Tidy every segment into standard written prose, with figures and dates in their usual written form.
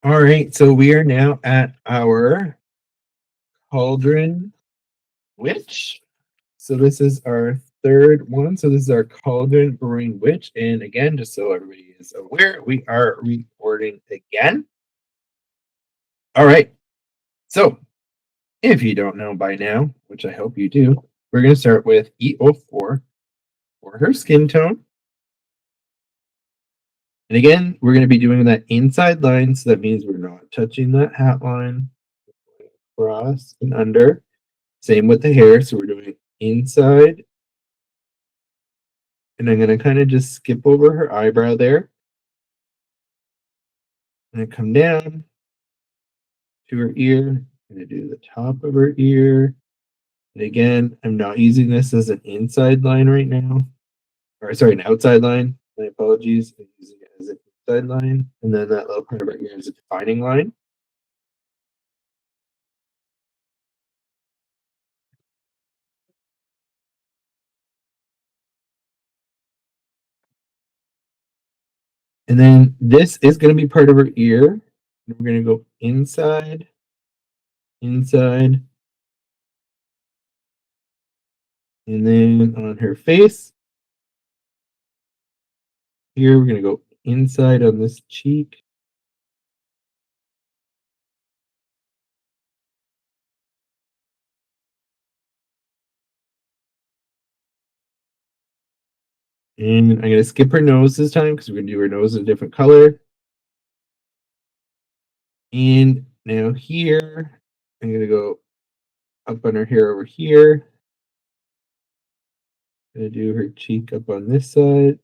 All right, so we are now at our Cauldron Witch. So this is our third one. So this is our Cauldron Brewing Witch. And again, just so everybody is aware, we are recording again. All right. So if you don't know by now, which I hope you do, we're going to start with E04 for her skin tone. And again, we're going to be doing that inside line. So that means we're not touching that hat line. Across and under. Same with the hair. So we're doing inside. And I'm going to kind of just skip over her eyebrow there. And I come down to her ear. I'm going to do the top of her ear. And again, I'm not using this as an inside line right now. Or sorry, an outside line. My apologies. I'm using it as an inside line. And then that little part of her ear is a defining line. And then this is going to be part of her ear. And we're going to go inside, inside, and then on her face. Here we're going to go inside on this cheek. And I'm going to skip her nose this time because we're going to do her nose in a different color. And now here, I'm going to go up on her hair over here. I'm going to do her cheek up on this side.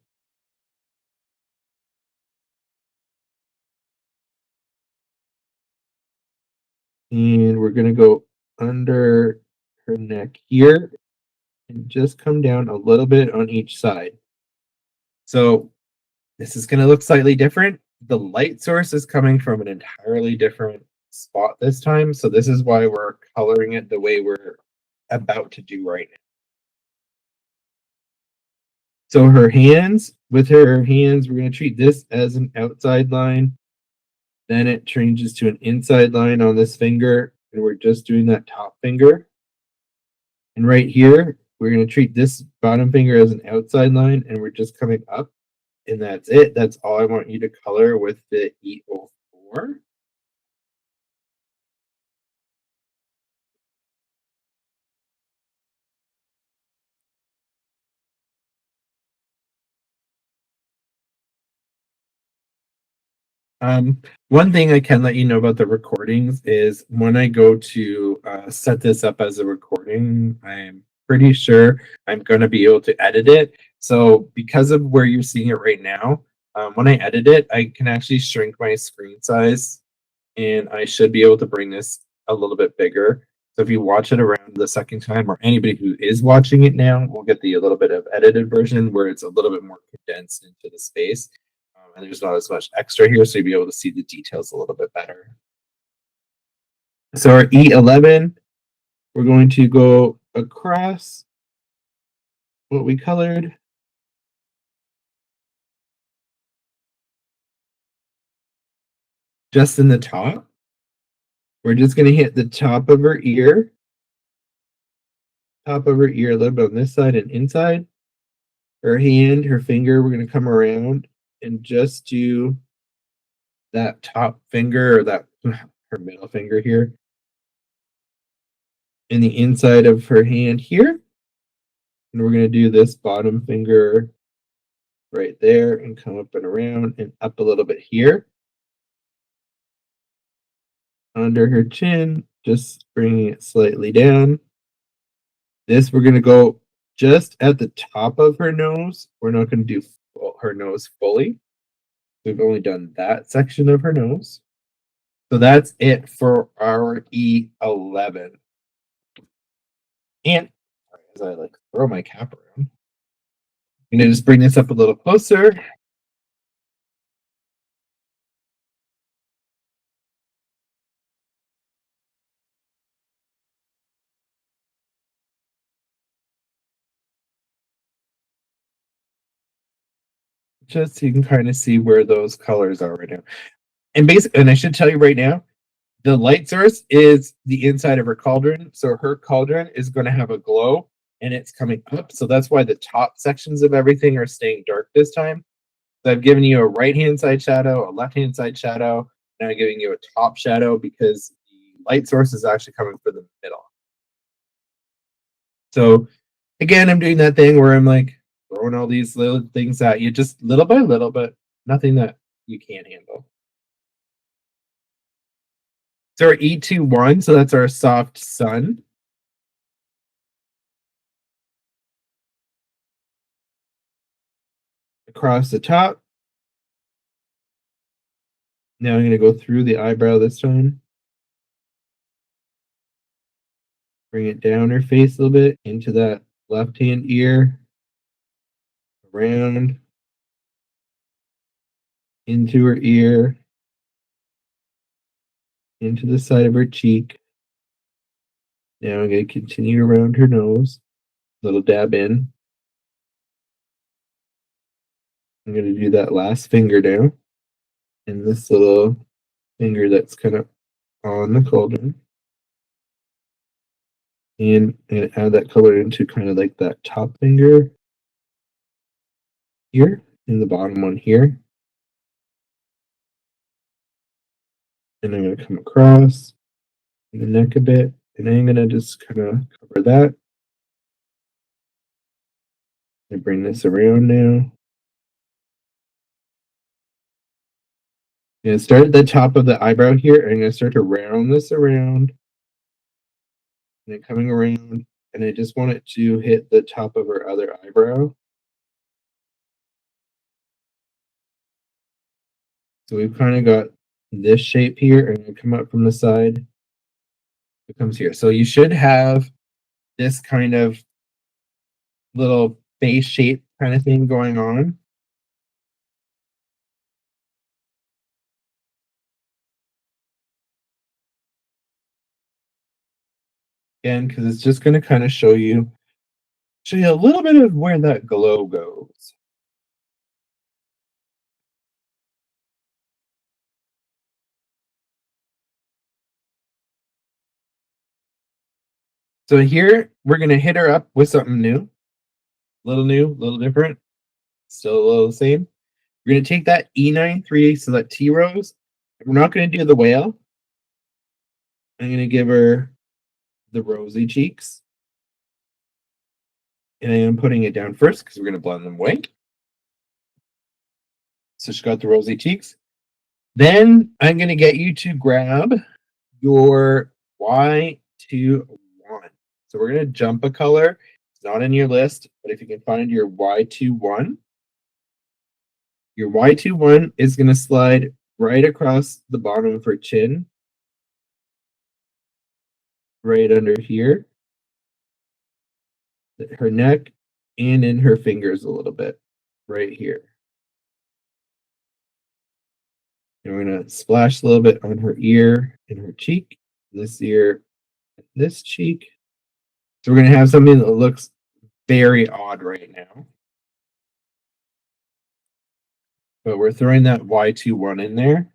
And we're going to go under her neck here and just come down a little bit on each side. So this is going to look slightly different. The light source is coming from an entirely different spot this time. So this is why we're coloring it the way we're about to do right now. So her hands, with her hands, we're going to treat this as an outside line. Then it changes to an inside line on this finger, and we're just doing that top finger. And right here, we're going to treat this bottom finger as an outside line, and we're just coming up, and that's it. That's all I want you to color with the E04. One thing I can let you know about the recordings is when I go to set this up as a recording, I'm pretty sure I'm going to be able to edit it. So because of where you're seeing it right now, when I edit it, I can actually shrink my screen size and I should be able to bring this a little bit bigger. So if you watch it around the second time, or anybody who is watching it now will get the a little bit of edited version where it's a little bit more condensed into the space. And there's not as much extra here, so you'll be able to see the details a little bit better. So our E11, we're going to go across what we colored. Just in the top. We're just going to hit the top of her ear. Top of her ear a little bit on this side and inside. Her hand, her finger, we're going to come around and just do that top finger, or that her middle finger here, in the inside of her hand here. And we're going to do this bottom finger right there and come up and around and up a little bit here. Under her chin, just bringing it slightly down. This we're going to go just at the top of her nose. We're not going to do her nose fully. We've only done that section of her nose. So that's it for our E11. And as I like throw my cap around, I'm going to just bring this up a little closer. Just so you can kind of see where those colors are right now. And basically, and I should tell you right now, the light source is the inside of her cauldron. So her cauldron is going to have a glow and it's coming up. So that's why the top sections of everything are staying dark this time. So I've given you a right-hand side shadow, a left-hand side shadow. Now I'm giving you a top shadow because the light source is actually coming from the middle. So again, I'm doing that thing where I'm like throwing all these little things at you, just little by little, but nothing that you can't handle. So our E21, so that's our soft sun. Across the top. Now I'm going to go through the eyebrow this time. Bring it down her face a little bit into that left-hand ear. Around. Into her ear. Into the side of her cheek. Now I'm going to continue around her nose. Little dab in. I'm going to do that last finger down. And this little finger that's kind of on the cauldron. And add that color into kind of like that top finger here and the bottom one here. And I'm going to come across the neck a bit, and I'm going to just kind of cover that. I bring this around now. I'm going to start at the top of the eyebrow here, and I'm going to start to round this around. And then coming around, and I just want it to hit the top of her other eyebrow. So we've kind of got this shape here, and come up from the side. It comes here. So you should have this kind of little face shape kind of thing going on. Again, because it's just going to kind of show you a little bit of where that glow goes. So here we're going to hit her up with something new, new, little different, still a little the same. We're going to take that E93, so that T rose. We're not going to do the whale. I'm going to give her the rosy cheeks. And I am putting it down first because we're going to blend them away. So she's got the rosy cheeks. Then I'm going to get you to grab your Y21. So we're going to jump a color. It's not in your list, but if you can find your Y21 is going to slide right across the bottom of her chin, right under here, her neck, and in her fingers a little bit, right here. And we're going to splash a little bit on her ear and her cheek, this ear, this cheek. So we're going to have something that looks very odd right now. But we're throwing that Y21 in there.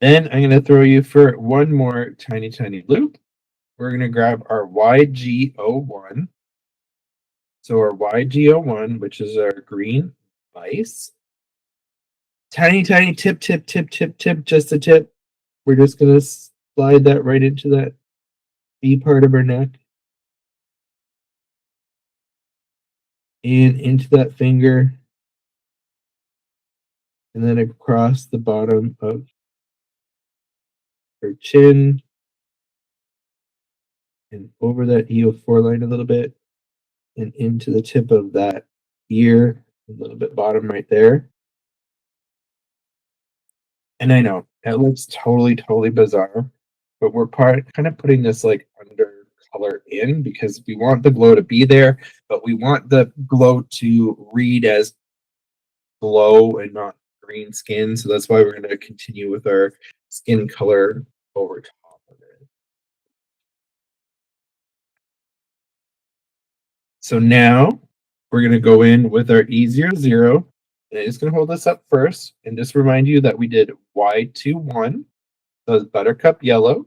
Then I'm going to throw you for one more tiny, tiny loop. We're going to grab our YG01. So our YG01, which is our green ice. Tiny, tiny tip, just a tip. We're just going to slide that right into that B part of her neck. And into that finger. And then across the bottom of her chin. And over that EO4 line a little bit. And into the tip of that ear, a little bit bottom right there. And I know that looks totally bizarre, but we're kind of putting this like under color in because we want the glow to be there, but we want the glow to read as glow and not green skin. So that's why we're going to continue with our skin color over top of it. So now we're going to go in with our E00. And I'm just going to hold this up first and just remind you that we did Y21, so it's buttercup yellow,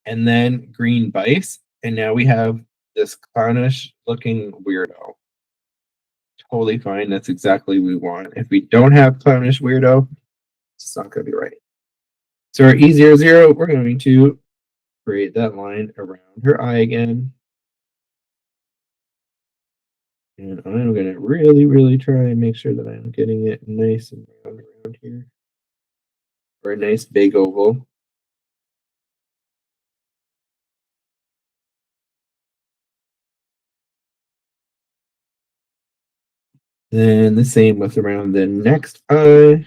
and then green bice. And now we have this clownish looking weirdo. Totally fine. That's exactly what we want. If we don't have clownish weirdo, it's not going to be right. So our E00, we're going to create that line around her eye again. And I'm going to really try and make sure that I'm getting it nice and round around here. Or a nice big oval. Then the same with around the next eye.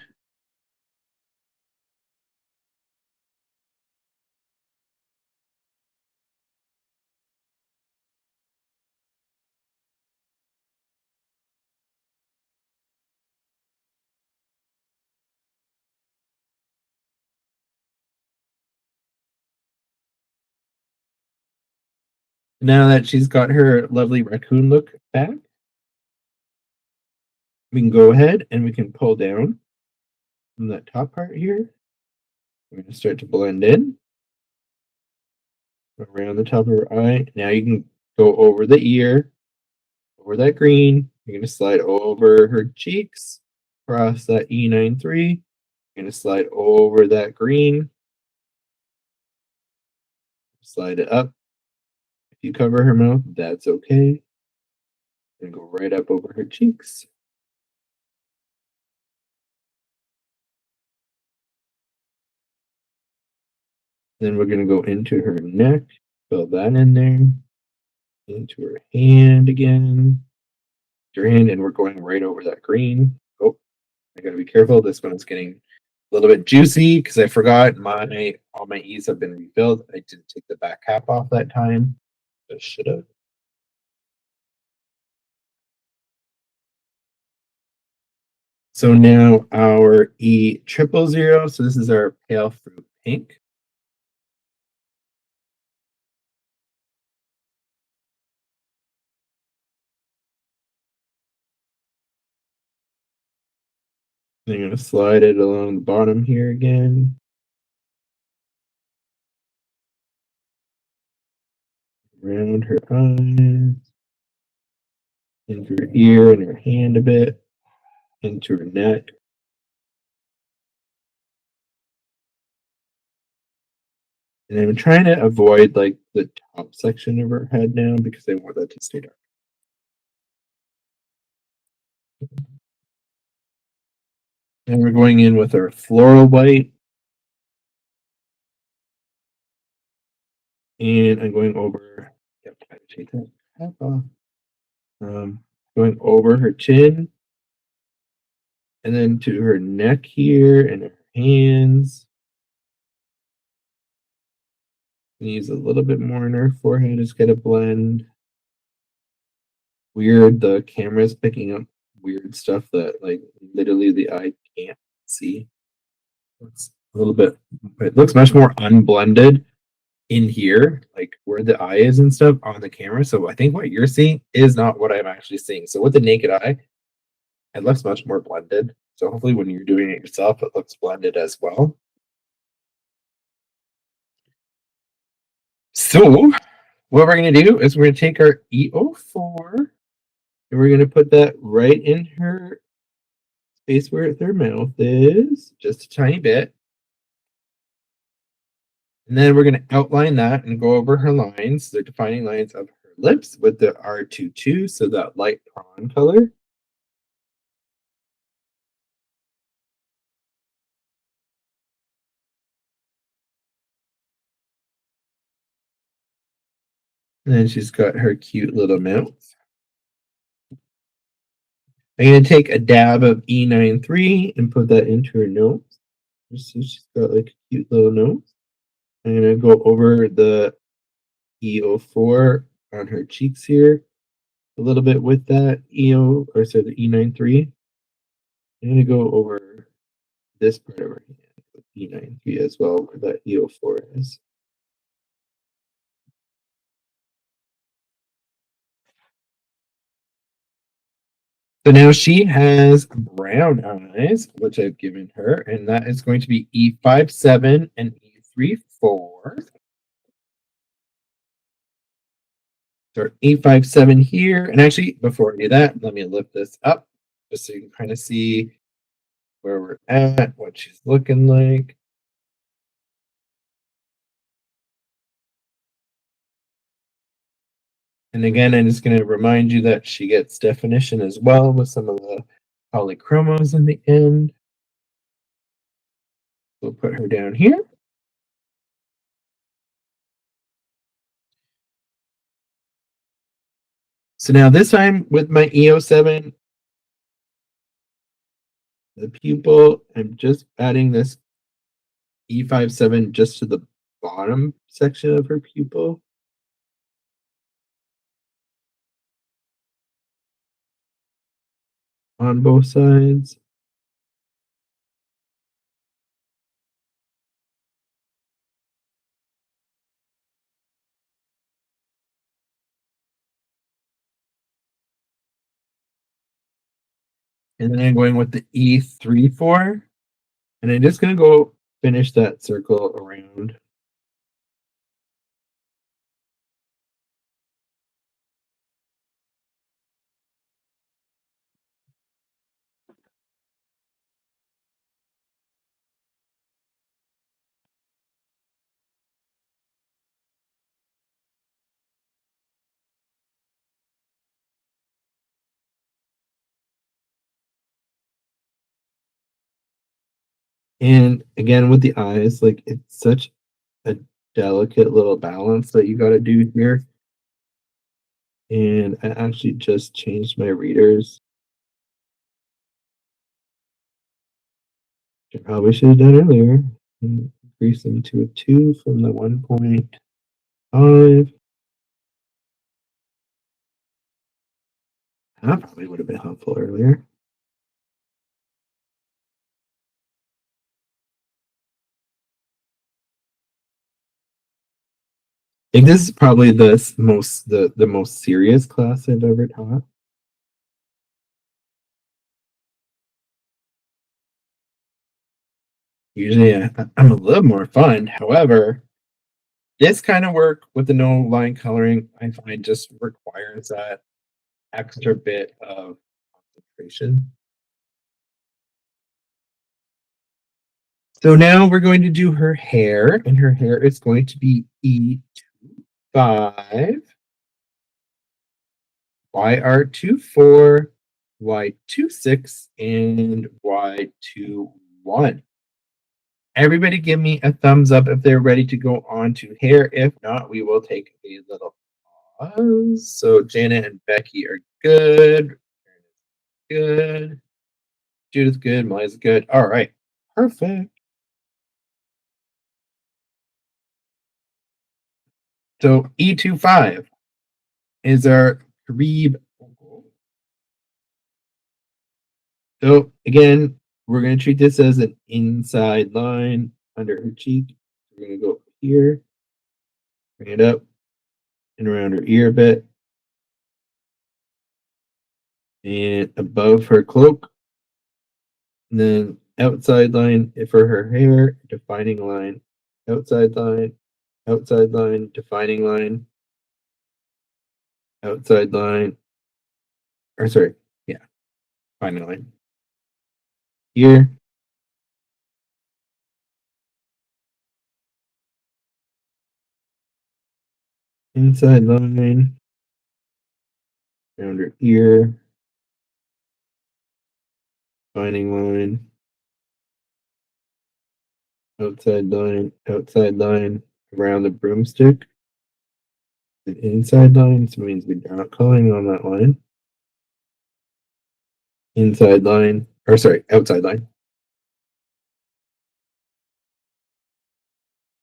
Now that she's got her lovely raccoon look back, we can go ahead and we can pull down from that top part here. We're going to start to blend in around the top of her eye. Now you can go over the ear, over that green. You're going to slide over her cheeks, across that E93. You're going to slide over that green, slide it up. If you cover her mouth, that's okay. And go right up over her cheeks. Then we're going to go into her neck, fill that in there, into her hand again, your hand, and we're going right over that green. Oh, I got to be careful. This one's getting a little bit juicy because I forgot all my E's have been refilled. I didn't take the back cap off that time. I should have. So now our E000. So this is our pale fruit pink. I'm going to slide it along the bottom here again. Around her eyes, into her ear and her hand a bit, into her neck. And I'm trying to avoid like the top section of her head now because I want that to stay dark. And we're going in with our floral white. And I'm going over, take that cap off. Going over her chin. And then to her neck here and her hands. Use a little bit more in her forehead, just get a blend. Weird, the camera's picking up weird stuff that like literally the eye can't see. It's a little bit, it looks much more unblended in here, like where the eye is and stuff on the camera. So I think what you're seeing is not what I'm actually seeing. So with the naked eye, it looks much more blended. So hopefully when you're doing it yourself, it looks blended as well. So what we're going to do is we're going to take our E04 and we're going to put that right in her space where her mouth is, just a tiny bit. And then we're going to outline that and go over her lines, the defining lines of her lips with the R22, so that light prawn color. And then she's got her cute little mouth. I'm going to take a dab of E93 and put that into her nose. So she's got like a cute little nose. I'm going to go over the E04 on her cheeks here a little bit with that the E93. I'm going to go over this part of her hand with E93 as well, where that EO4 is. So now she has brown eyes, which I've given her, and that is going to be E57 and E34. So E57 here, and actually, before I do that, let me lift this up just so you can kind of see where we're at, what she's looking like. And again, I'm just going to remind you that she gets definition as well with some of the polychromos in the end. We'll put her down here. So now this time with my EO7, the pupil, I'm just adding this E57 just to the bottom section of her pupil. On both sides. And then I'm going with the E34. And I'm just going to go finish that circle around. And again, with the eyes, like it's such a delicate little balance that you got to do here. And I actually just changed my readers. Which I probably should have done earlier. And increase them to a 2 from the 1.5. That probably would have been helpful earlier. I think this is probably the most serious class I've ever taught. Usually I'm a little more fun. However, this kind of work with the no line coloring, I find just requires that extra bit of concentration. So now we're going to do her hair, and her hair is going to be E5, YR24, Y26, and Y21. Everybody give me a thumbs up if they're ready to go on to hair. If not, we will take a little pause. So Janet and Becky are good. Good. Judith's good. Malia's good. All right. Perfect. So E25 is our Karib. So again, we're going to treat this as an inside line under her cheek. We're going to go here, bring it up and around her ear a bit, and above her cloak. And then outside line for her hair, defining line, outside line, defining line, outside line, or sorry, yeah, defining line. Here, inside line, around her ear, defining line, outside line, around the broomstick. The inside line, so it means we're not calling on that line. Inside line, or sorry, outside line.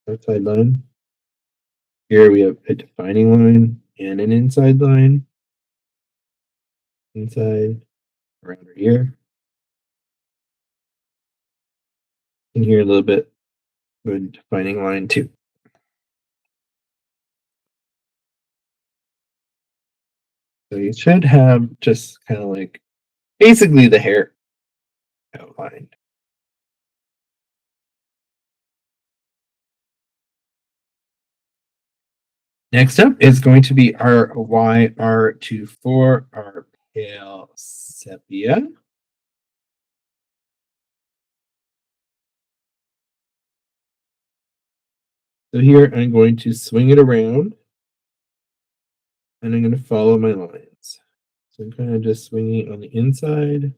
Outside line. Here we have a defining line and an inside line. Inside, around her ear. And here a little bit Good defining line too. So you should have just kind of like basically the hair outlined. Next up is going to be our YR24, our pale sepia. So here I'm going to swing it around and I'm going to follow my lines. So I'm kind of just swinging on the inside.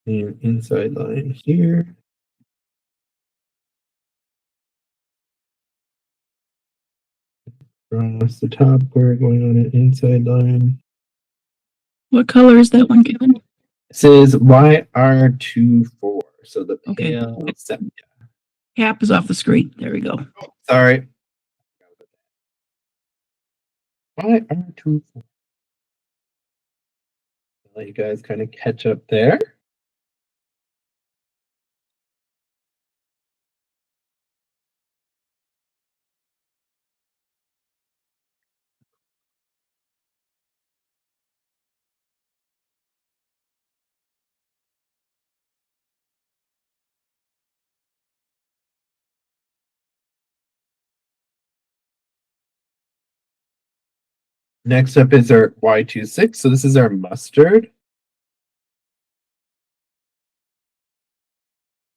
And inside line here. Across the top, we're going on an inside line. What color is that one, Kevin? This is YR24, so the pale Okay. sepia. Cap is off the screen. There we go. Oh, sorry. YR24. Let you guys kind of catch up there. Next up is our Y26. So this is our mustard.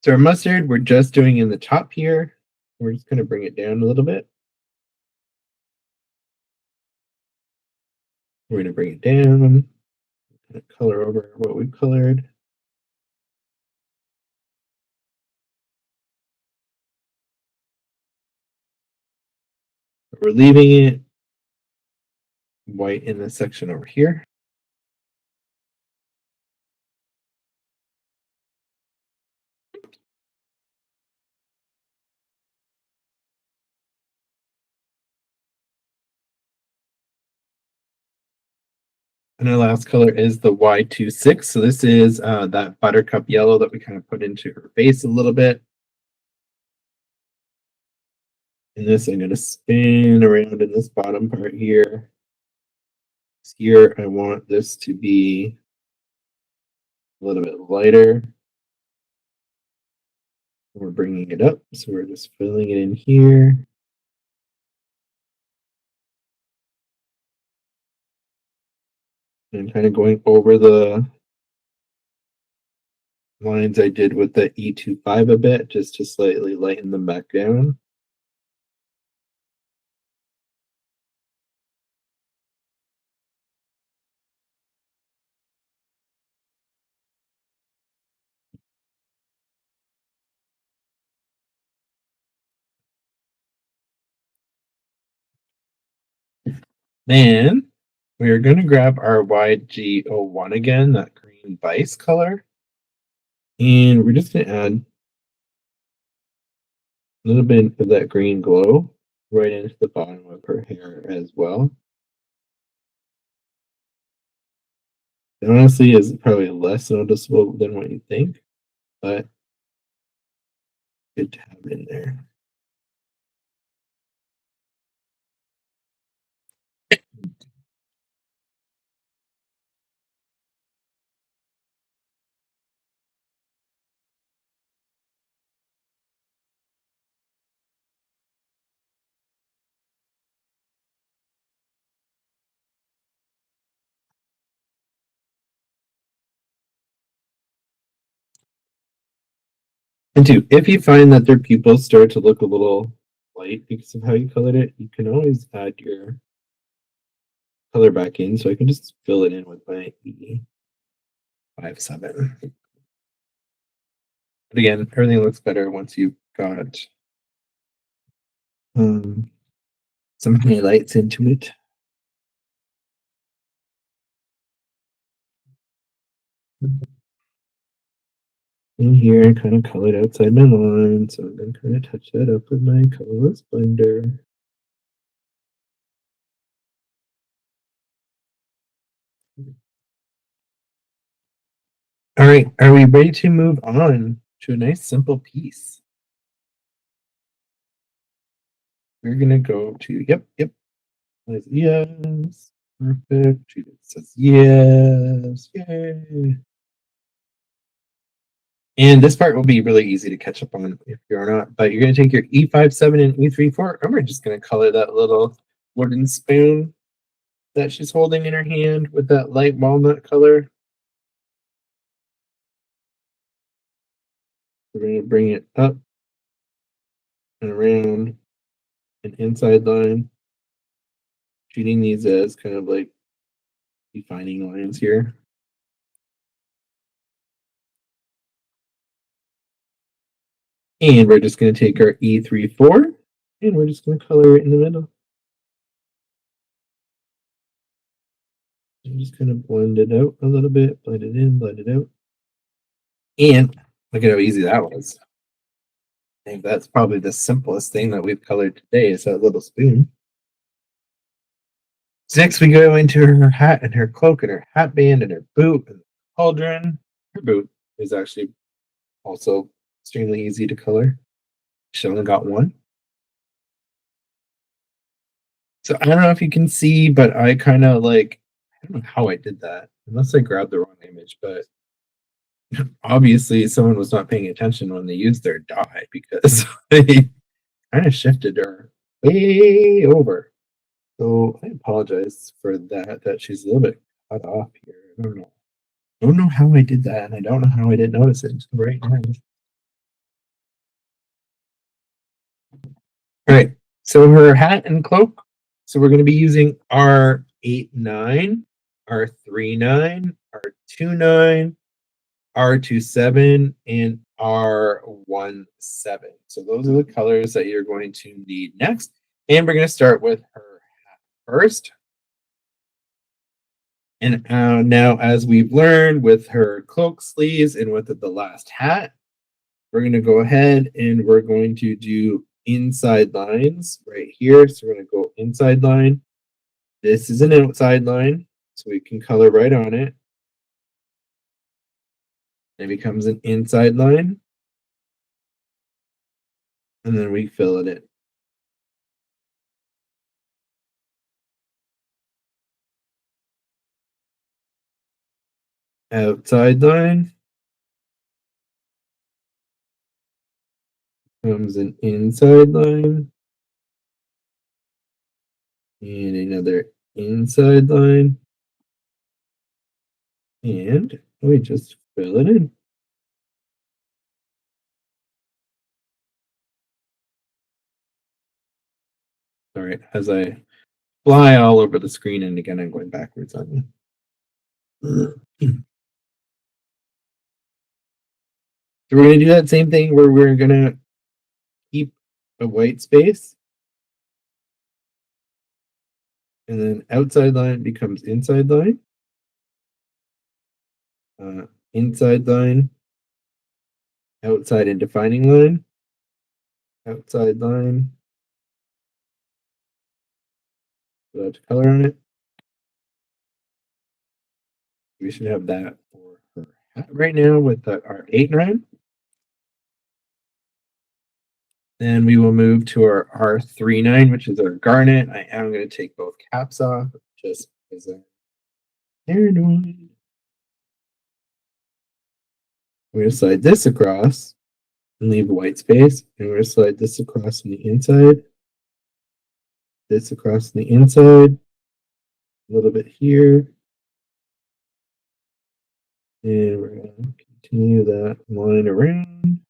So our mustard, we're just doing in the top here. We're just going to bring it down a little bit. We're going to bring it down, color over what we colored. We're leaving it white in this section over here. And our last color is the Y26. So this is that buttercup yellow that we kind of put into her face a little bit. And this I'm going to spin around in this bottom part here. Here I want this to be a little bit lighter. We're bringing it up, so we're just filling it in here. And kind of going over the lines I did with the E25 a bit, just to slightly lighten them back down. Then we're going to grab our YG01 again, that green vice color. And we're just going to add a little bit of that green glow right into the bottom of her hair as well. It honestly is probably less noticeable than what you think, but good to have in there. And two, if you find that their pupils start to look a little light because of how you colored it, you can always add your color back in. So I can just fill it in with my E57. But again, everything looks better once you've got some highlights into it. In here, I kind of colored outside my line, so I'm going to kind of touch that up with my colorless blender. All right, are we ready to move on to a nice simple piece? We're gonna go to yep. Yes, perfect. It says yes, yay. And this part will be really easy to catch up on if you're not, but you're going to take your E5-7 and E3-4, and we're just going to color that little wooden spoon that she's holding in her hand with that light walnut color. We're going to bring it up and around an inside line, treating these as kind of like defining lines here. And we're just going to take our E3-4, and we're just going to color it in the middle. And just kind of blend it out a little bit, blend it in, blend it out. And look at how easy that was. I think that's probably the simplest thing that we've colored today is that little spoon. So next we go into her hat and her cloak and her hat band and her boot and cauldron. Her boot is actually also extremely easy to color. She only got one. So I don't know if you can see, but I kind of like, I don't know how I did that, unless I grabbed the wrong image, but obviously someone was not paying attention when they used their die because they kind of shifted her way over. So I apologize for that she's a little bit cut off here. I don't know how I did that, and I don't know how I didn't notice it until right now. All right, so her hat and cloak. So we're going to be using R89, R39, R29, R27, and R17. So those are the colors that you're going to need next. And we're going to start with her hat first. And now, as we've learned with her cloak sleeves and with the last hat, we're going to go ahead and we're going to do inside lines right here. So we're going to go inside line. This is an outside line, so we can color right on it. It becomes an inside line. And then we fill it in. Outside line. Comes an inside line. And another inside line. And we just fill it in. Sorry, as I fly all over the screen, and again, I'm going backwards on you. So we're going to do that same thing where we're going to keep a white space. And then outside line becomes inside line. Inside line. Outside and defining line. Outside line. Without color on it. We should have that for her hat right now with our 8-9. Then we will move to our R39, which is our garnet. I am going to take both caps off just because I'm paranoid. We're going to slide this across and leave a white space. And we're going to slide this across on the inside. This across on the inside. A little bit here. And we're going to continue that line around.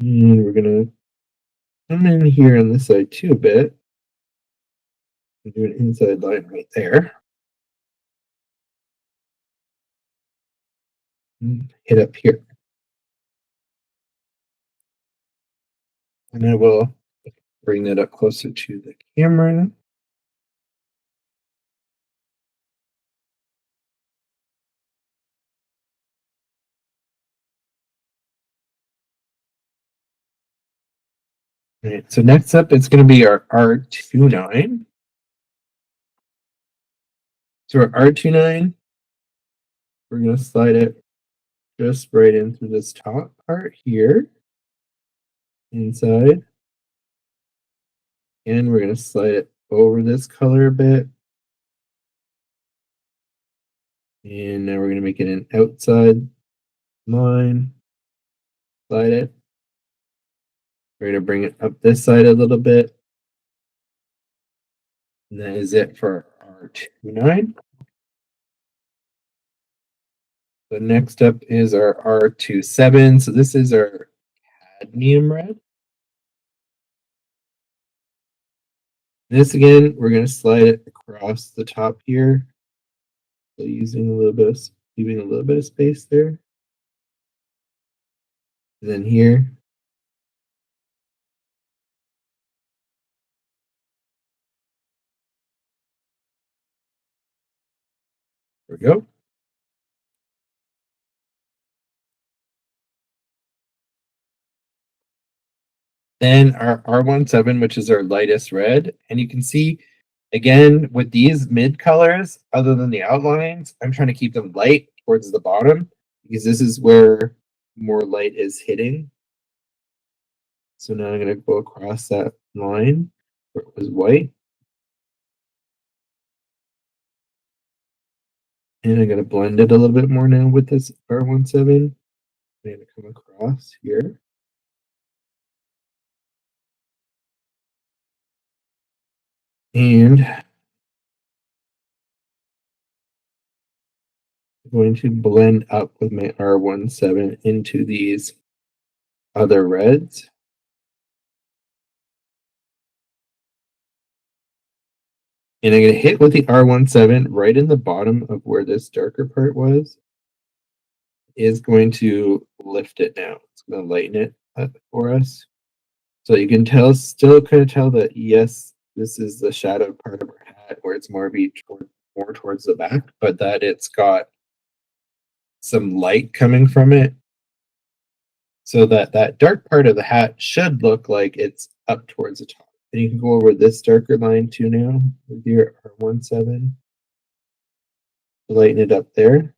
And we're going to come in here on this side too a bit. And do an inside line right there. And hit up here. And I will bring that up closer to the camera. All right, so next up, it's going to be our R29. So our R29, we're going to slide it just right in through this top part here, inside. And we're going to slide it over this color a bit. And now we're going to make it an outside line. Slide it. We're going to bring it up this side a little bit. And that is it for our R29. The next up is our R27. So this is our cadmium red. This again, we're going to slide it across the top here. So using a little bit of, leaving a little bit of space there. And then here. There we go. Then our R17, which is our lightest red. And you can see, again, with these mid colors, other than the outlines, I'm trying to keep them light towards the bottom because this is where more light is hitting. So now I'm going to go across that line where it was white. And I'm going to blend it a little bit more now with this R17. I'm going to come across here. And I'm going to blend up with my R17 into these other reds. And I'm going to hit with the R17 right in the bottom of where this darker part was. Is going to lift it now. It's going to lighten it up for us. So you can tell, still kind of tell that, yes, this is the shadow part of our hat where it's more towards the back, but that it's got some light coming from it. So that dark part of the hat should look like it's up towards the top. And you can go over this darker line too now with your R17. Lighten it up there.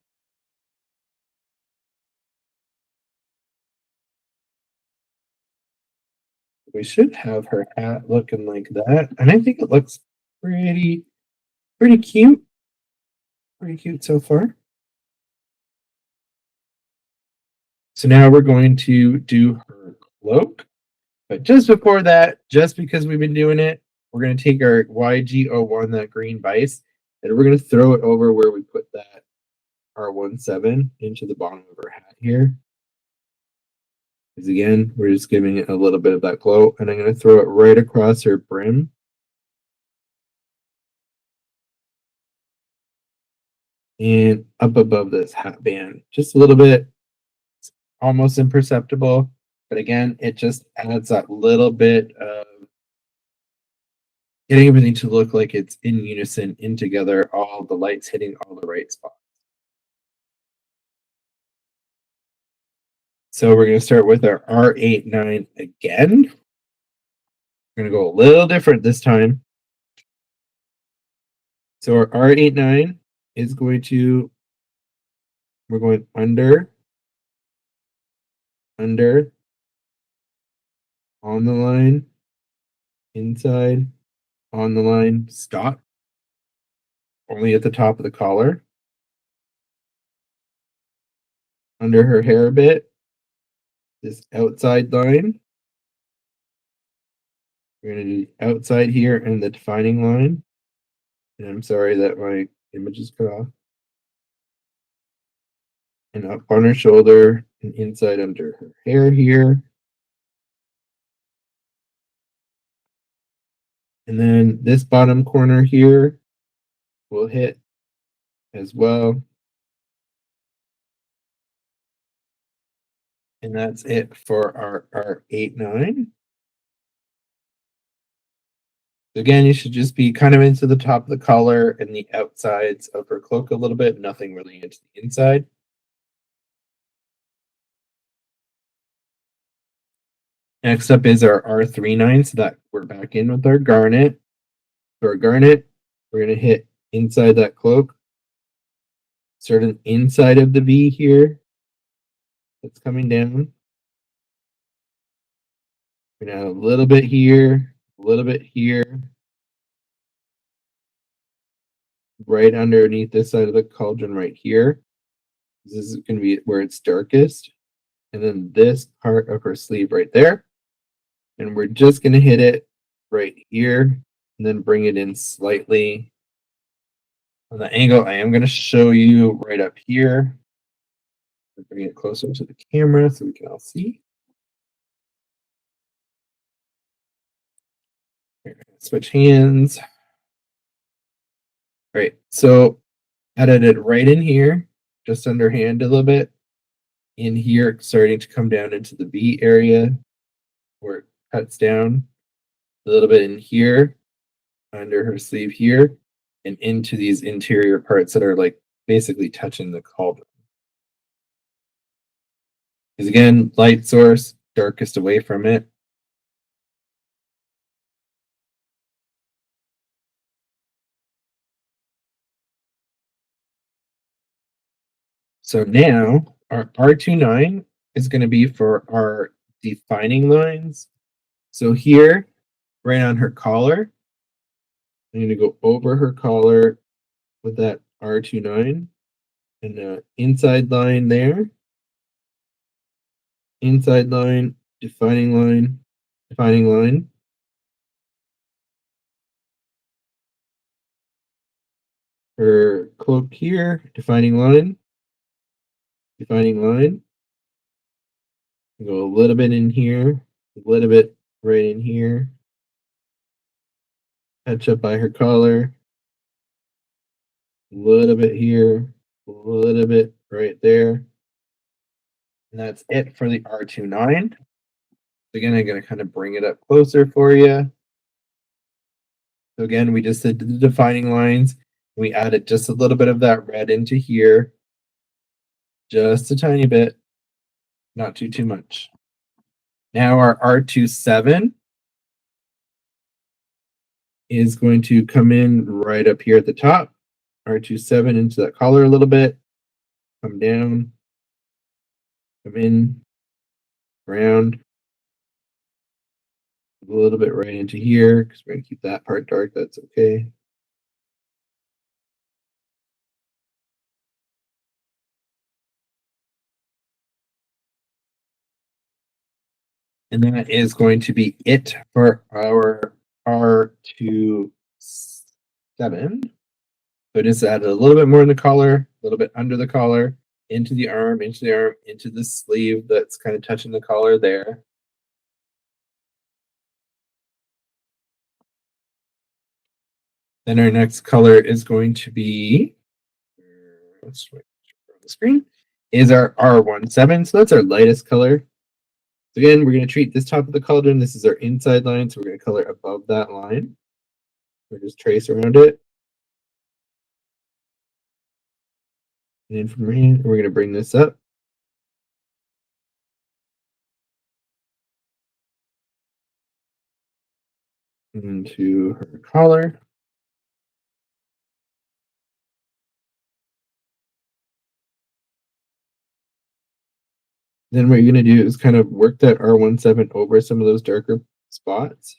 We should have her hat looking like that. And I think it looks pretty cute. Pretty cute so far. So now we're going to do her cloak. But just before that, just because we've been doing it, we're going to take our YG01, that green vise, and we're going to throw it over where we put that R17 into the bottom of her hat here. Because again, we're just giving it a little bit of that glow, and I'm going to throw it right across her brim. And up above this hat band, just a little bit. It's almost imperceptible, but again, it just adds that little bit of getting everything to look like it's in unison, in together, all the lights hitting all the right spots. So we're going to start with our R89 again. We're going to go a little different this time. So our R89 is we're going under, on the line, inside, on the line, stop. Only at the top of the collar. Under her hair a bit, this outside line. We're going to do the outside here and the defining line. And I'm sorry that my image is cut off. And up on her shoulder and inside under her hair here. And then this bottom corner here will hit as well. And that's it for our R89. Again, you should just be kind of into the top of the collar and the outsides of her cloak a little bit, nothing really into the inside. Next up is our R39, so that we're back in with our garnet. For our garnet, we're going to hit inside that cloak sort of inside of the V here. It's coming down. We're gonna add a little bit here, a little bit here. Right underneath this side of the cauldron right here. This is going to be where it's darkest. And then this part of her sleeve right there. And we're just going to hit it right here and then bring it in slightly on the angle. I am going to show you right up here. Bring it closer to the camera so we can all see. Switch hands. All right, so added it right in here, just underhand a little bit. In here, starting to come down into the V area where it cuts down a little bit in here, under her sleeve here, and into these interior parts that are like basically touching the cauldron. Because again, light source, darkest away from it. So now our R29 is going to be for our defining lines. So here, right on her collar, I'm going to go over her collar with that R29 and the inside line there. Inside line, defining line, defining line. Her cloak here, defining line, defining line. Go a little bit in here, a little bit right in here. Touch up by her collar. A little bit here, a little bit right there. And that's it for the R29. Again, I'm going to kind of bring it up closer for you. So again, we just did the defining lines. We added just a little bit of that red into here. Just a tiny bit. Not too much. Now our R27 is going to come in right up here at the top. R27 into that collar a little bit. Come down. Come in. Round. A little bit right into here because we're going to keep that part dark. That's okay. And that is going to be it for our R27. So just added a little bit more in the collar, a little bit under the collar, into the arm, into the sleeve that's kind of touching the collar there. Then our next color is going to be, let's switch on the screen, is our R17. So that's our lightest color. So again, we're going to treat this top of the cauldron. This is our inside line, so we're going to color above that line. We'll just trace around it. And then from here, we're going to bring this up. Into her collar. Then what you're going to do is kind of work that R17 over some of those darker spots.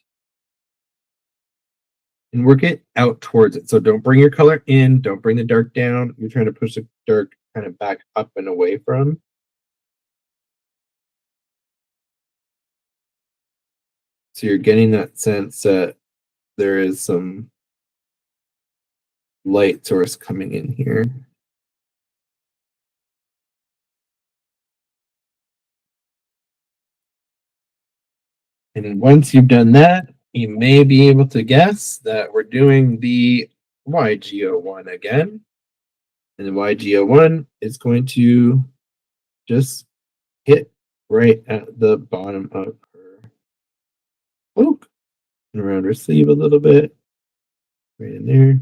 And work it out towards it. So don't bring your color in, don't bring the dark down. You're trying to push the dark kind of back up and away from. So you're getting that sense that there is some light source coming in here. And once you've done that, you may be able to guess that we're doing the YGO1 again. And the YGO1 is going to just hit right at the bottom of her cloak and around her sleeve a little bit. Right in there.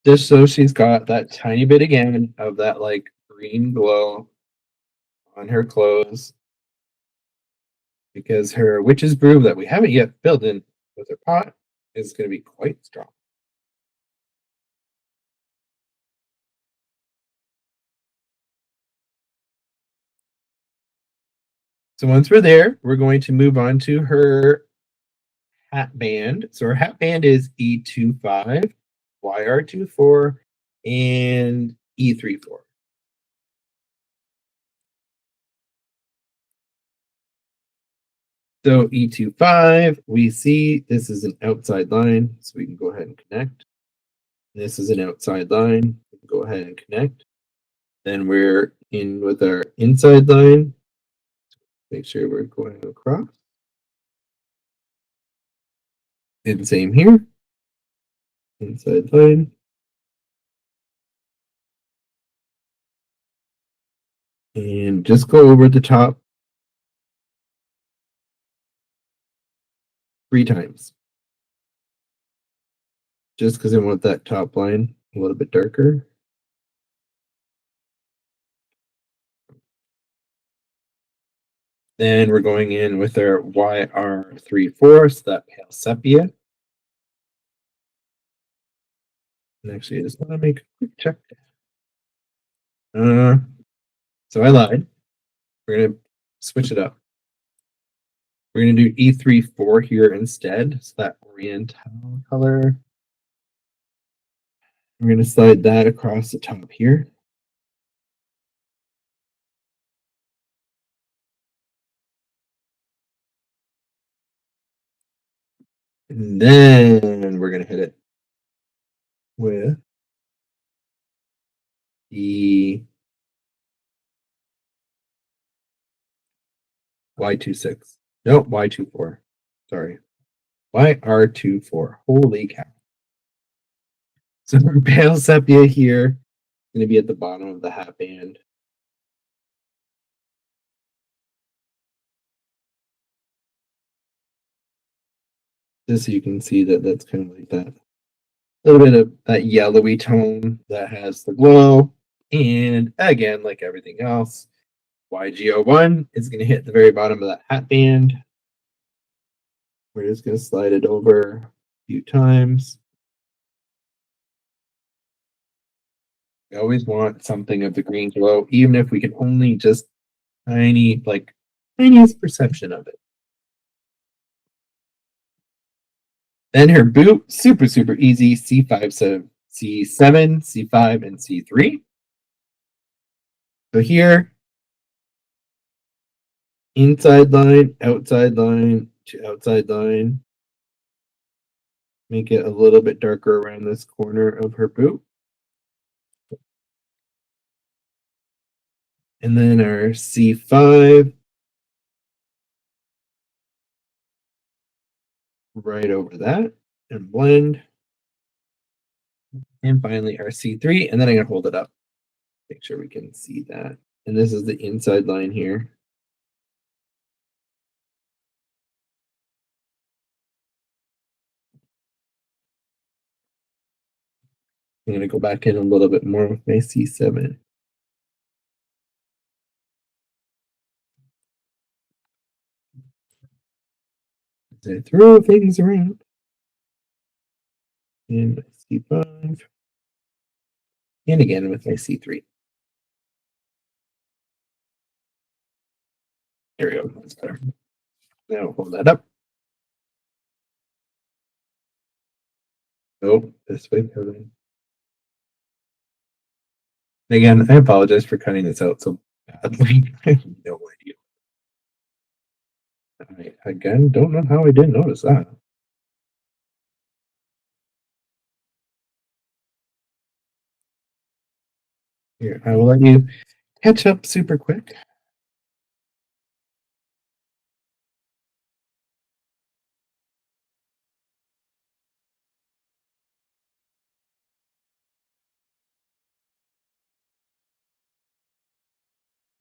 Just so she's got that tiny bit again of that like green glow on her clothes. Because her witch's brew that we haven't yet filled in with her pot is going to be quite strong. So once we're there, we're going to move on to her hat band. So our hat band is E25, YR24, and E34. So E25, we see this is an outside line, so we can go ahead and connect. This is an outside line, we can go ahead and connect. Then we're in with our inside line. Make sure we're going across. And same here. Inside line. And just go over the top 3 times. Just because I want that top line a little bit darker. Then we're going in with our YR34, so that pale sepia. And actually, I just want to make a quick check. So I lied. We're going to switch it up. We're going to do E34 here instead. So that oriental color. We're going to slide that across the top here. And then we're going to hit it with the Y26. No, Y24. Sorry. YR24. Holy cow. So our pale sepia here going to be at the bottom of the hat band. Just so you can see that that's kind of like that little bit of that yellowy tone that has the glow. And again, like everything else, YG01 is going to hit the very bottom of that hat band. We're just going to slide it over a few times. We always want something of the green glow, even if we can only just tiniest perception of it. Then her boot, super, super easy, C5, so C7, C5, and C3. So here, inside line to outside line. Make it a little bit darker around this corner of her boot. And then our C5 right over that and blend. And finally our C3, and then I'm going to hold it up. Make sure we can see that. And this is the inside line here. I'm going to go back in a little bit more with my C7. As I throw things around. And my C5. And again with my C3. There we go. That's better. Now hold that up. Oh, this way, Kevin. Again, I apologize for cutting this out so badly. I have no idea. I again don't know how I didn't notice that. Here, I will let you catch up super quick.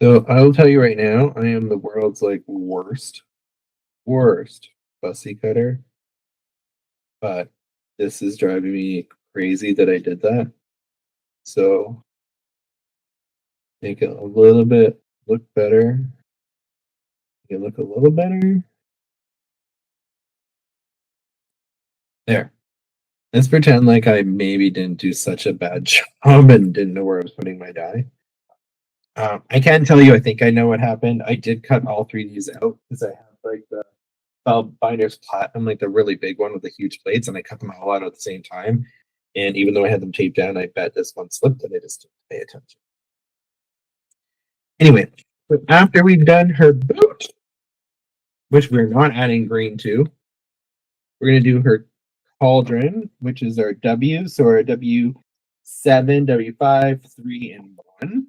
So I will tell you right now, I am the world's worst fussy cutter. But this is driving me crazy that I did that. So make it a little bit look better. Make it look a little better. There. Let's pretend like I maybe didn't do such a bad job and didn't know where I was putting my dye. I can tell you, I think I know what happened. I did cut all three of these out because I have like the binders platinum, like the really big one with the huge plates, and I cut them all out at the same time. And even though I had them taped down, I bet this one slipped and I just didn't pay attention. Anyway, so after we've done her boot, which we're not adding green to, we're going to do her cauldron, which is our W. So our W7, W5, 3, and 1.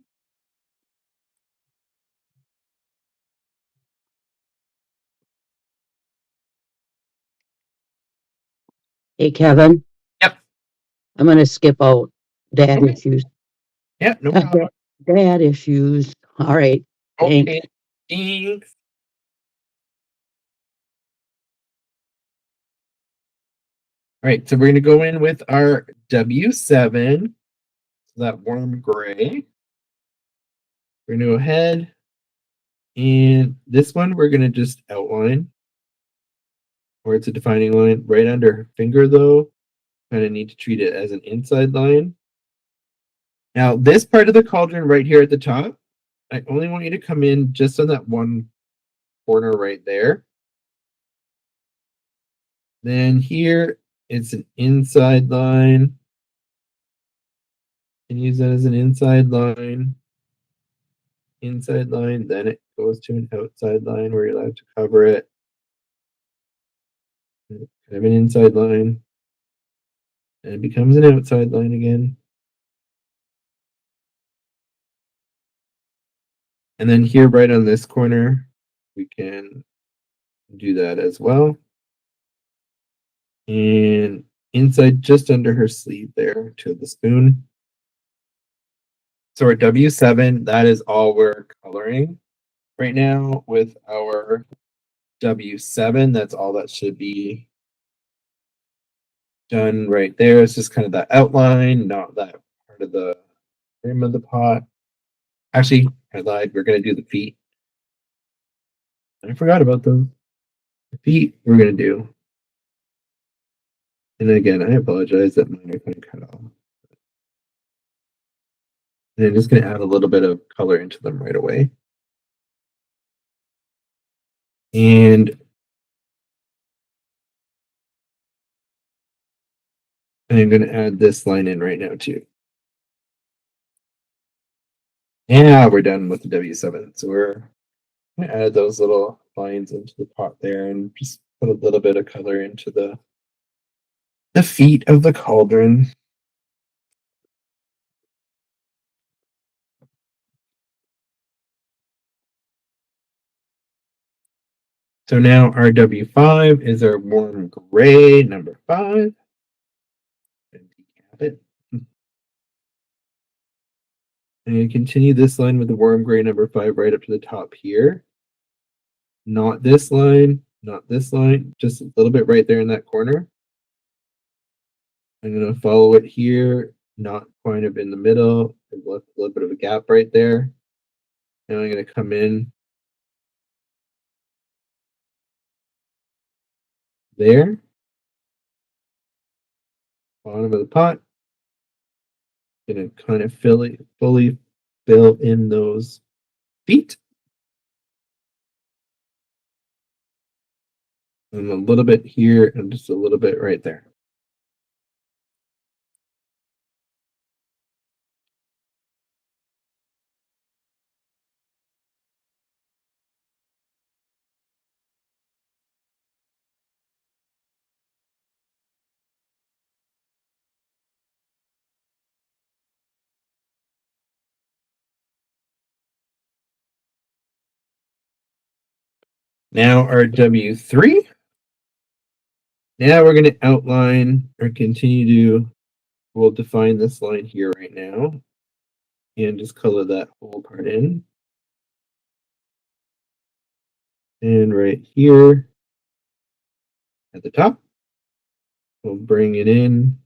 Hey, Kevin. Yep. I'm going to skip out dad Okay. issues. Yeah, no problem. Dad issues. All right. Okay. Thanks. Thanks. All right, so we're going to go in with our W7, so that warm gray. We're going to go ahead, and this one we're going to just outline, or it's a defining line right under her finger, though. Kind of need to treat it as an inside line. Now, this part of the cauldron right here at the top, I only want you to come in just on that one corner right there. Then here, it's an inside line. And use that as an inside line. Inside line, then it goes to an outside line where you're allowed to cover it. Kind of an inside line. And it becomes an outside line again. And then here, right on this corner, we can do that as well. And inside, just under her sleeve there to the spoon. So our W7, that is all we're coloring right now with our W7. That's all that should be done right there. It's just kind of that outline, not that part of the rim of the pot. Actually, I lied. We're going to do the feet. I forgot about those. The feet we're going to do. And again, I apologize that mine are kind of cut off. And I'm just going to add a little bit of color into them right away. And I'm going to add this line in right now too. Yeah, we're done with the W7. So we're going to add those little lines into the pot there and just put a little bit of color into the feet of the cauldron. So now our W5 is our warm gray, number 5. And decap it. And continue this line with the warm gray number 5 right up to the top here. Not this line, not this line, just a little bit right there in that corner. I'm going to follow it here, not kind of in the middle. I've left a little bit of a gap right there. Now I'm going to come in there. Bottom of the pot. Going to kind of fully fill in those feet. And a little bit here and just a little bit right there. Now our W3. Now we're going to outline or continue to, we'll define this line here right now and just color that whole part in. And right here at the top, we'll bring it in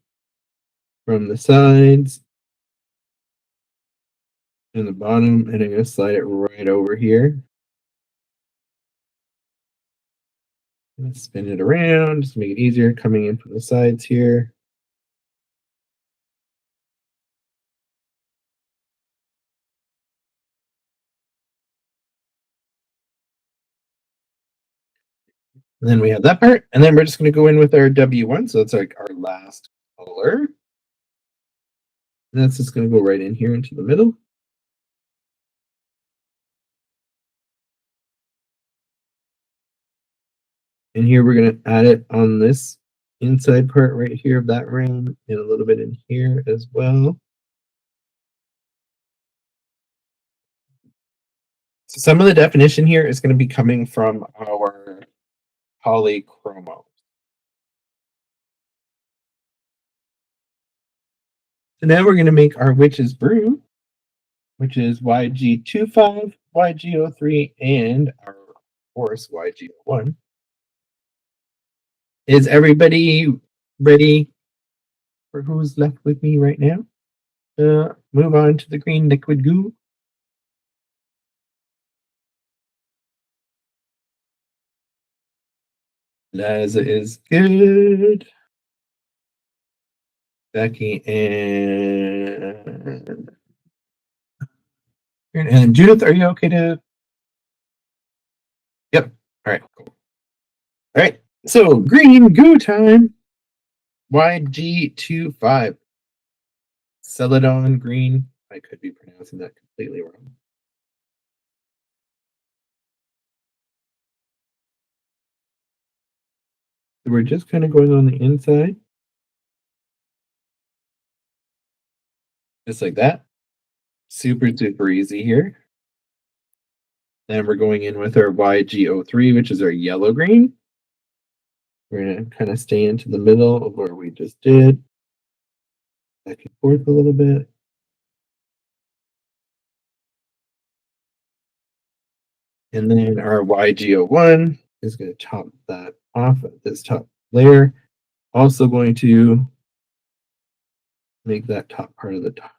from the sides and the bottom, and I'm going to slide it right over here. gonna spin it around just to make it easier coming in from the sides here. And then we have that part, and then we're just going to go in with our W1, so it's like our last color. And that's just going to go right in here into the middle. And here we're going to add it on this inside part right here of that ring, and a little bit in here as well. So some of the definition here is going to be coming from our POLYCHROMOS. So now we're going to make our Witch's Brew, which is YG25, YG03, and our Horse YG01. Is everybody ready for who's left with me right now? Move on to the green liquid goo. Liza is good. Becky and Judith, are you okay to? Yep. All right. Cool. All right. So green goo time. YG25. Celadon green. I could be pronouncing that completely wrong. So we're just kind of going on the inside. Just like that. Super, super easy here. Then we're going in with our YG03, which is our yellow green. We're going to kind of stay into the middle of where we just did. Back and forth a little bit. And then our YG01 is going to top that off at this top layer. Also going to make that top part of the top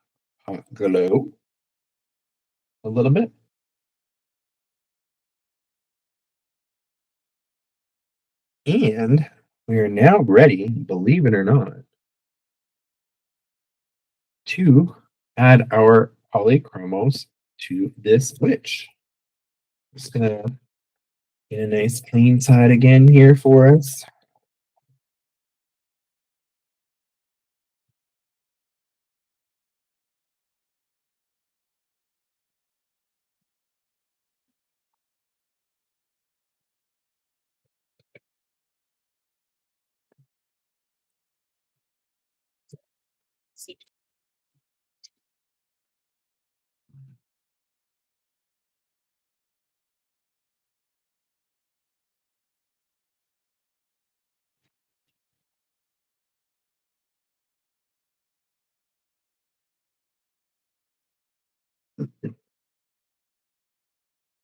glow a little bit. And we are now ready, believe it or not, to add our POLYCHROMOS to this witch. Just gonna get a nice clean side again here for us.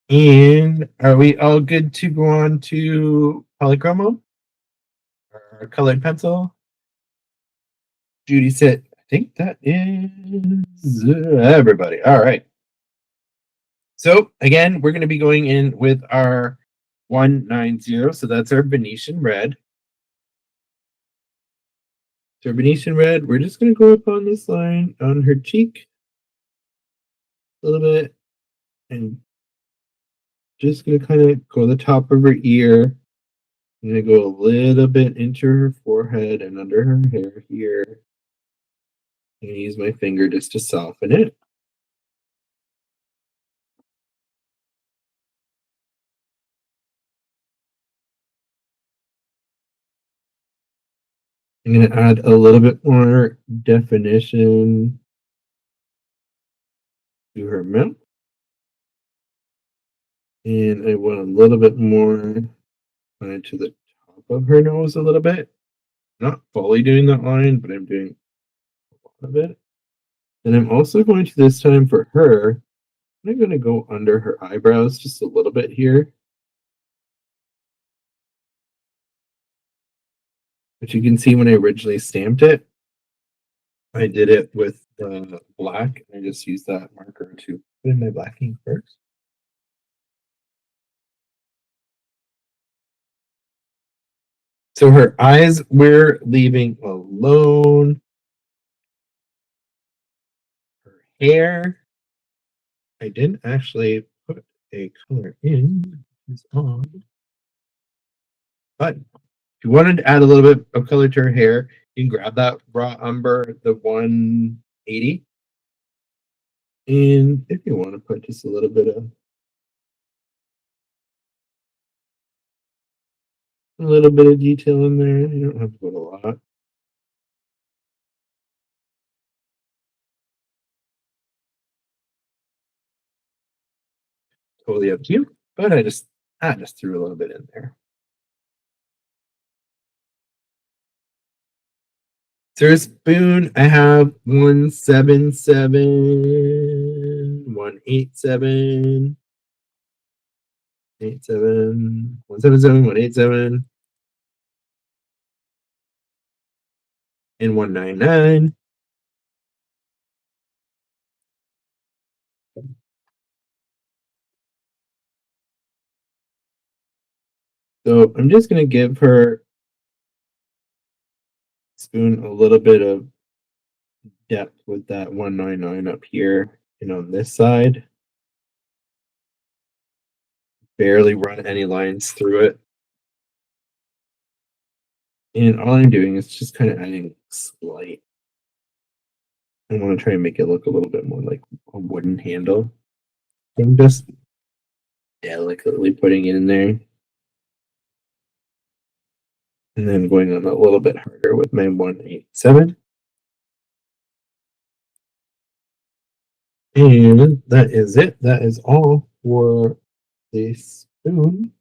And are we all good to go on to Polychromo? Our colored pencil? Judy said, I think that is everybody. All right. So again, we're going to be going in with our 190. So that's our Venetian red. So Venetian red, we're just going to go up on this line on her cheek a little bit and just going to kind of go the top of her ear. I'm going to go a little bit into her forehead and under her hair here. I'm going to use my finger just to soften it. I'm going to add a little bit more definition to her mouth. And I want a little bit more to the top of her nose a little bit. Not fully doing that line, but I'm doing a lot of it. And I'm also going to, this time for her, I'm going to go under her eyebrows just a little bit here. But you can see when I originally stamped it, I did it with black. I just used that marker to put in my black ink first. So her eyes we're leaving alone. Her hair, I didn't actually put a color in. It's on. But if you wanted to add a little bit of color to her hair, you can grab that raw umber, the 180. And if you want to put just a little bit of detail in there, you don't have to put a lot. Totally up to you. But I just threw a little bit in there. So a spoon, I have 177, 187, 177, 187, and 199. So I'm just gonna give her spoon a little bit of depth with that 199 up here and on this side. Barely run any lines through it. And all I'm doing is just kind of adding slight. I want to try and make it look a little bit more like a wooden handle. I'm just delicately putting it in there. And then going on a little bit harder with my 187. And that is it. That is all for this spoon.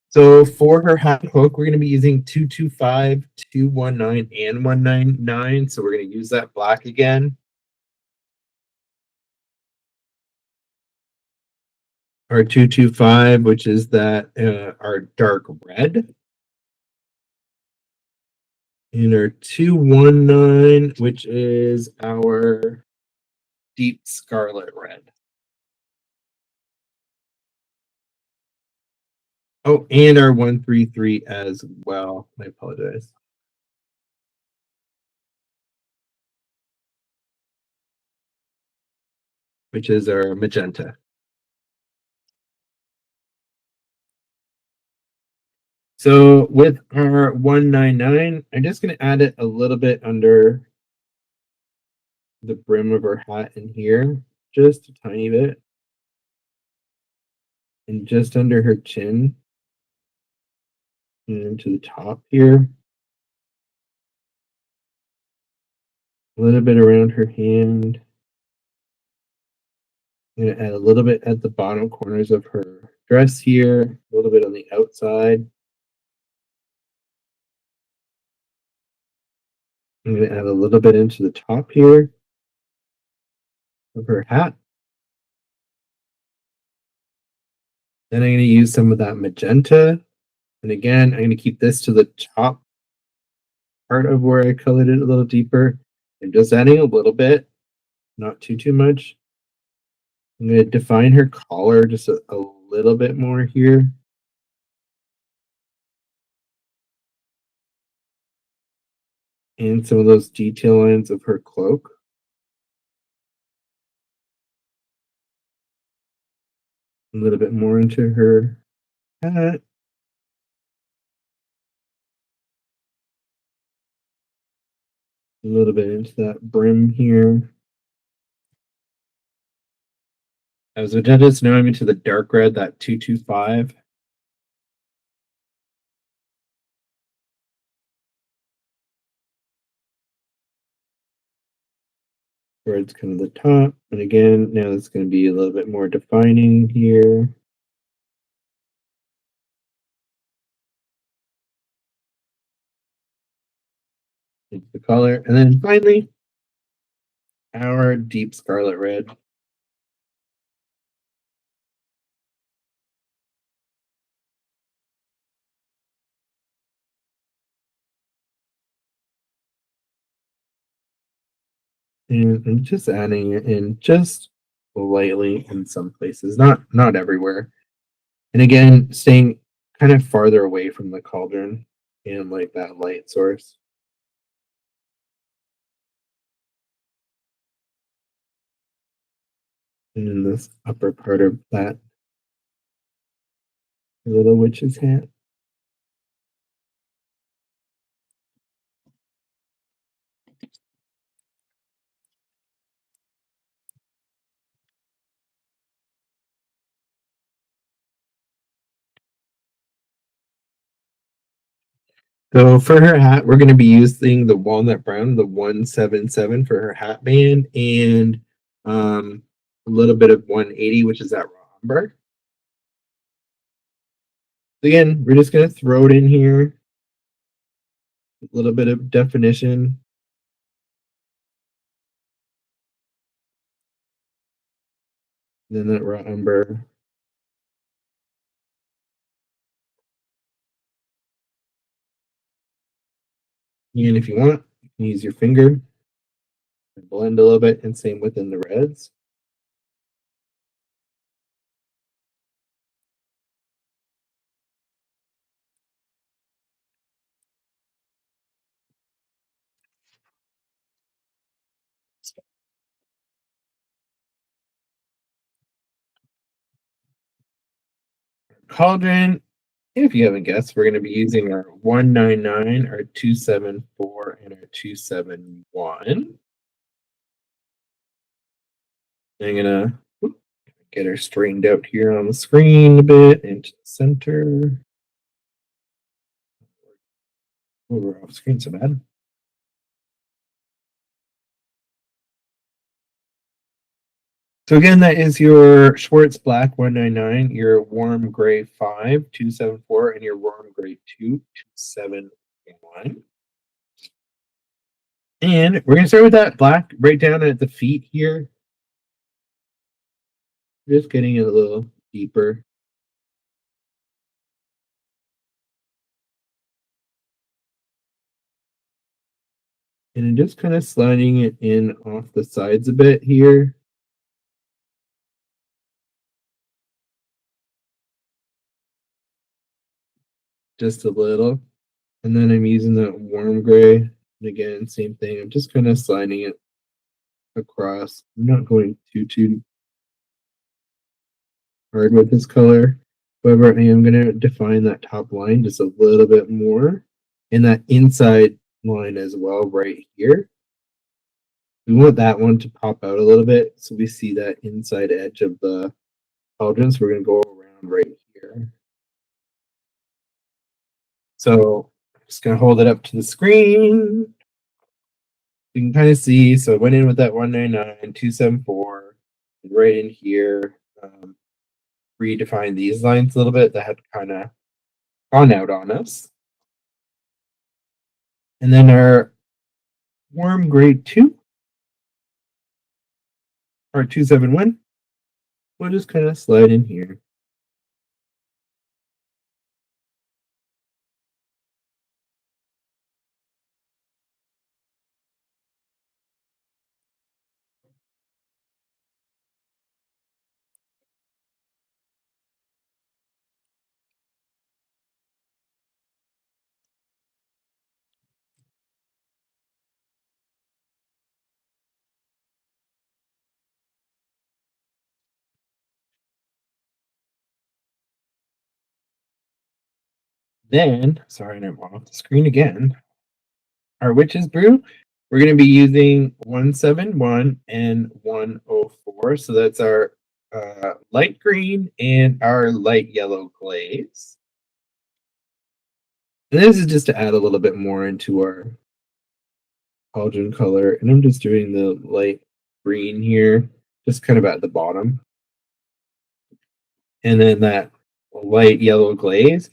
So for her hat hook, we're going to be using 225, 219, and 199. So we're going to use that black again. Our 225, which is that our dark red. And our 219, which is our deep scarlet red. Oh, and our 133 as well. I apologize. Which is our magenta. So with our 199, I'm just going to add it a little bit under the brim of her hat in here, just a tiny bit. And just under her chin and to the top here. A little bit around her hand. I'm going to add a little bit at the bottom corners of her dress here, a little bit on the outside. I'm going to add a little bit into the top here of her hat. Then I'm going to use some of that magenta. And again, I'm going to keep this to the top part of where I colored it a little deeper. I'm just adding a little bit, not too much. I'm going to define her collar just a little bit more here. And some of those detail lines of her cloak. A little bit more into her hat. A little bit into that brim here. As magentas, now I'm into the dark red, that 225. Where it's kind of the top. And again, now it's going to be a little bit more defining here. Into the color. And then finally, our deep scarlet red. And I'm just adding it in just lightly in some places, not everywhere. And again, staying kind of farther away from the cauldron and like that light source. And in this upper part of that little witch's hat. So for her hat, we're going to be using the walnut brown, the 177 for her hat band, and a little bit of 180, which is that raw umber. Again, we're just going to throw it in here. A little bit of definition. Then that raw umber. And if you want, you can use your finger and blend a little bit, and same within the reds. Cauldron, if you haven't guessed, we're going to be using our 199, our 274, and our 271. I'm gonna get her straightened out here on the screen a bit into the center. Oh, we're off screen so bad. So again, that is your Schwartz Black 199, your Warm Gray 5, 274, and your Warm Gray 2, 271. And we're gonna start with that black right down at the feet here. Just getting it a little deeper. And I'm just kind of sliding it in off the sides a bit here. Just a little. And then I'm using that warm gray. And again, same thing. I'm just kind of sliding it across. I'm not going too hard with this color. However, I am going to define that top line just a little bit more. And that inside line as well right here. We want that one to pop out a little bit so we see that inside edge of the cauldron. So we're going to go around right here. So I'm just going to hold it up to the screen. You can kind of see, so I went in with that 199, 274, right in here, redefined these lines a little bit that had kind of gone out on us. And then our warm grade 2, or 271, we'll just kind of slide in here. Then, sorry, I'm off the screen again. Our Witch's Brew, we're going to be using 171 and 104. So that's our light green and our light yellow glaze. And this is just to add a little bit more into our cauldron color. And I'm just doing the light green here, just kind of at the bottom. And then that light yellow glaze,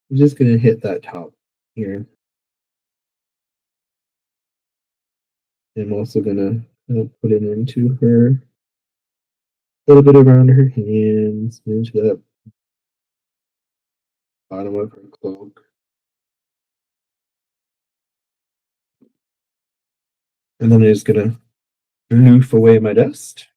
I'm just going to hit that top here. I'm also going to put it into her, a little bit around her hands, into that bottom of her cloak. And then I'm just going to loof away my dust.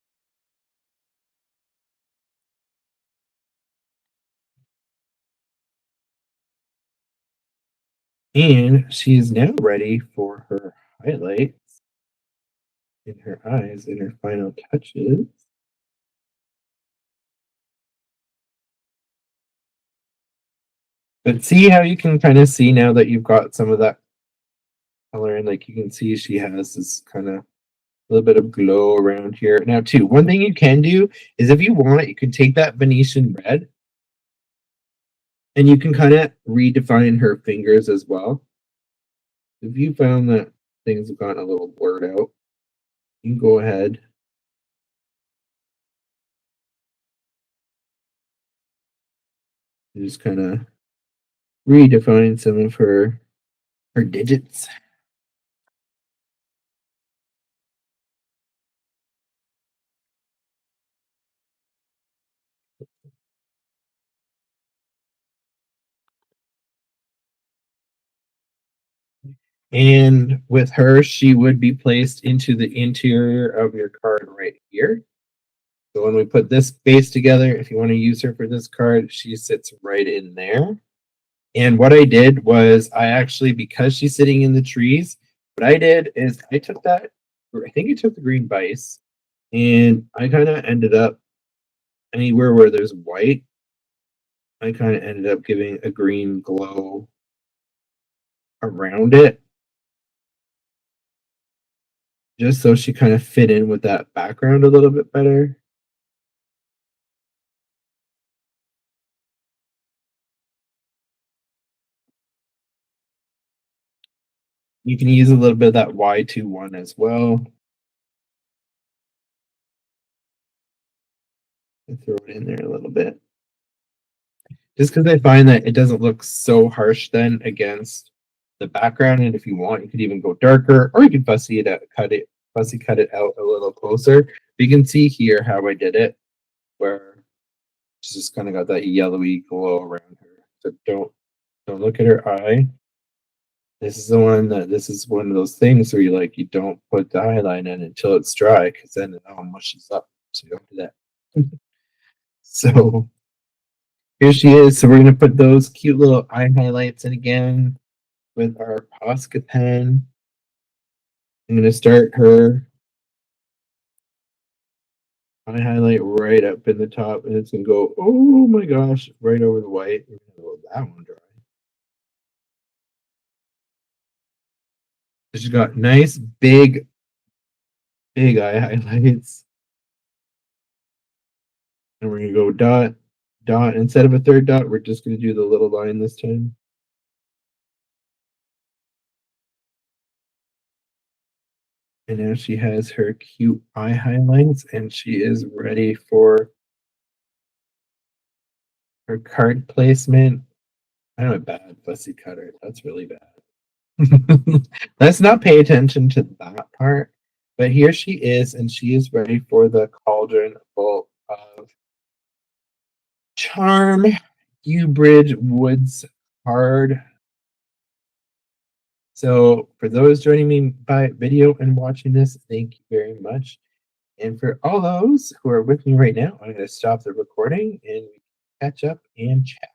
And she is now ready for her highlights in her eyes and her final touches. But see how you can kind of see now that you've got some of that color, and like you can see she has this kind of little bit of glow around here. Now, too, one thing you can do is if you want, you can take that Venetian red and you can kind of redefine her fingers as well. If you found that things have gotten a little blurred out, you can go ahead and just kind of redefine some of her digits. And with her, she would be placed into the interior of your card right here. So when we put this base together, if you want to use her for this card, she sits right in there. And what I did was I actually, because she's sitting in the trees, what I did is I took that, I think I took the green base, and I kind of ended up anywhere where there's white, I kind of ended up giving a green glow around it, just so she kind of fit in with that background a little bit better. You can use a little bit of that Y21 as well. And throw it in there a little bit. Just because I find that it doesn't look so harsh then against the background. And if you want, you could even go darker, or you can fussy cut it out a little closer. But you can see here how I did it, where she's just kind of got that yellowy glow around her. So don't look at her eye. This is one of those things where you don't put the highlight in until it's dry, because then it all mushes up. So you don't do that. So here she is. So we're gonna put those cute little eye highlights in again with our Posca pen. I'm gonna start her eye highlight right up in the top, and it's gonna go, oh my gosh, right over the white. We're gonna let that one dry. She's got nice big eye highlights. And we're gonna go dot, dot. Instead of a third dot, we're just gonna do the little line this time. And now she has her cute eye highlights, and she is ready for her card placement. I'm a bad fussy cutter. That's really bad. Let's not pay attention to that part. But here she is, and she is ready for the Cauldron full of Charm Bridge Woods card. So for those joining me by video and watching this, thank you very much. And for all those who are with me right now, I'm going to stop the recording and catch up and chat.